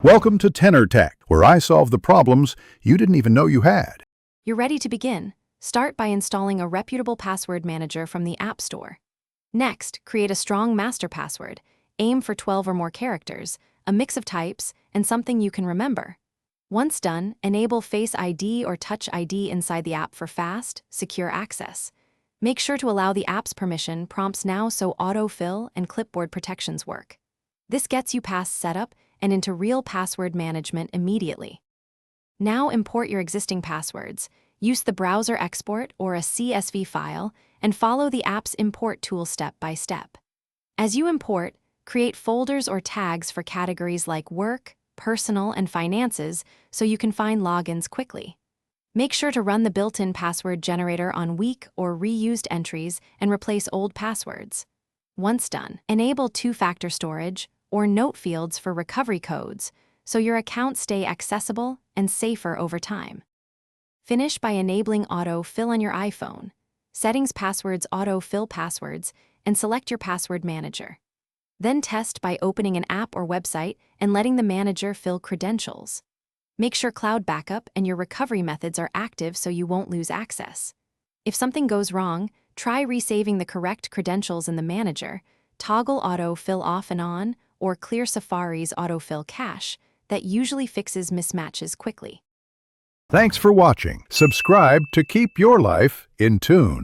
Welcome to Tenor Tech, where I solve the problems you didn't even know you had. You're ready to begin. Start by installing a reputable password manager from the App Store. Next, create a strong master password. Aim for 12 or more characters, a mix of types, and something you can remember. Once done, enable Face ID or Touch ID inside the app for fast, secure access. Make sure to allow the app's permission prompts now so autofill and clipboard protections work. This gets you past setup and into real password management immediately. Now import your existing passwords. Use the browser export or a CSV file and follow the app's import tool step by step. As you import, create folders or tags for categories like work, personal, and finances so you can find logins quickly. Make sure to run the built-in password generator on weak or reused entries and replace old passwords. Once done, enable two-factor storage or note fields for recovery codes so your accounts stay accessible and safer over time. Finish by enabling auto-fill on your iPhone. Settings Passwords auto-fill passwords and select your password manager. Then test by opening an app or website and letting the manager fill credentials. Make sure cloud backup and your recovery methods are active so you won't lose access. If something goes wrong, try resaving the correct credentials in the manager, toggle auto-fill off and on, or clear Safari's autofill cache that usually fixes mismatches quickly. Thanks for watching. Subscribe to keep your life in tune.